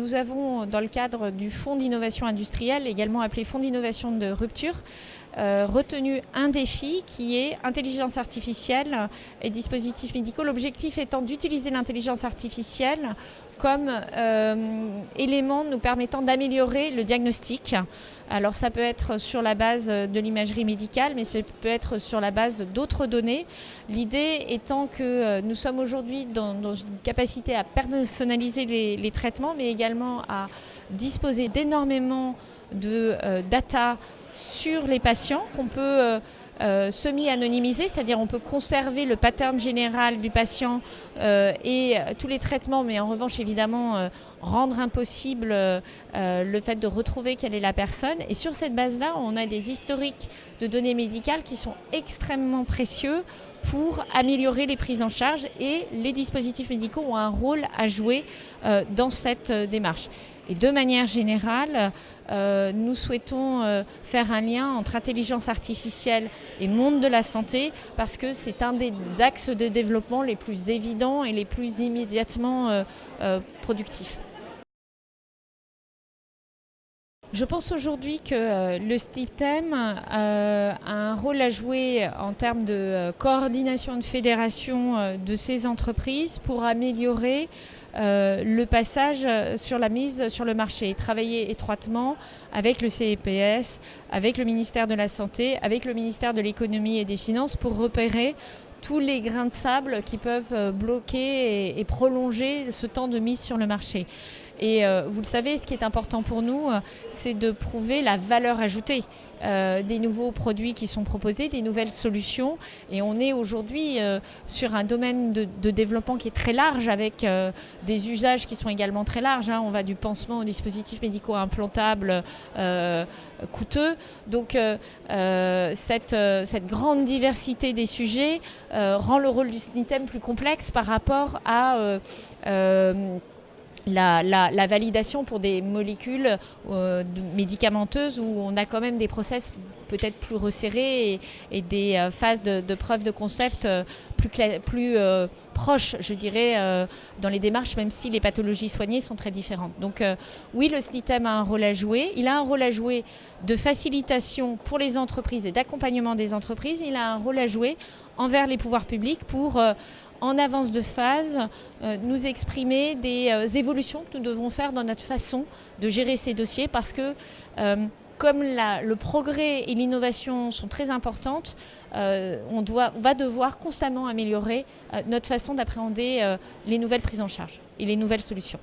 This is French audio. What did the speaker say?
nous avons, dans le cadre du Fonds d'innovation industrielle, également appelé Fonds d'innovation de rupture, retenu un défi qui est intelligence artificielle et dispositifs médicaux. L'objectif étant d'utiliser l'intelligence artificielle comme élément nous permettant d'améliorer le diagnostic. Alors ça peut être sur la base de l'imagerie médicale, mais ça peut être sur la base d'autres données. L'idée étant que nous sommes aujourd'hui dans une capacité à personnaliser les traitements, mais également à disposer d'énormément de data sur les patients qu'on peut semi-anonymiser, c'est-à-dire on peut conserver le pattern général du patient et tous les traitements, mais en revanche évidemment rendre impossible le fait de retrouver quelle est la personne. Et sur cette base-là, on a des historiques de données médicales qui sont extrêmement précieux pour améliorer les prises en charge, et les dispositifs médicaux ont un rôle à jouer dans cette démarche. Et de manière générale, nous souhaitons faire un lien entre intelligence artificielle et monde de la santé, parce que c'est un des axes de développement les plus évidents et les plus immédiatement productifs. Je pense aujourd'hui que le SNIPTEM a un rôle à jouer en termes de coordination et de fédération de ces entreprises pour améliorer le passage sur la mise sur le marché. Travailler étroitement avec le CEPS, avec le ministère de la Santé, avec le ministère de l'Économie et des Finances pour repérer tous les grains de sable qui peuvent bloquer et prolonger ce temps de mise sur le marché. Et vous le savez, ce qui est important pour nous, c'est de prouver la valeur ajoutée des nouveaux produits qui sont proposés, des nouvelles solutions. Et on est aujourd'hui sur un domaine de développement qui est très large, avec des usages qui sont également très larges. On va du pansement aux dispositifs médicaux implantables coûteux. Donc cette grande diversité des sujets rend le rôle du SNITEM plus complexe par rapport à la validation pour des molécules médicamenteuses, où on a quand même des process peut-être plus resserrés et des phases de preuve de concept plus proches, je dirais, dans les démarches, même si les pathologies soignées sont très différentes. Donc oui, le SNITEM a un rôle à jouer. Il a un rôle à jouer de facilitation pour les entreprises et d'accompagnement des entreprises. Il a un rôle à jouer envers les pouvoirs publics pour en avance de phase, nous exprimer des évolutions que nous devons faire dans notre façon de gérer ces dossiers, parce que comme le progrès et l'innovation sont très importantes, on va devoir constamment améliorer notre façon d'appréhender les nouvelles prises en charge et les nouvelles solutions.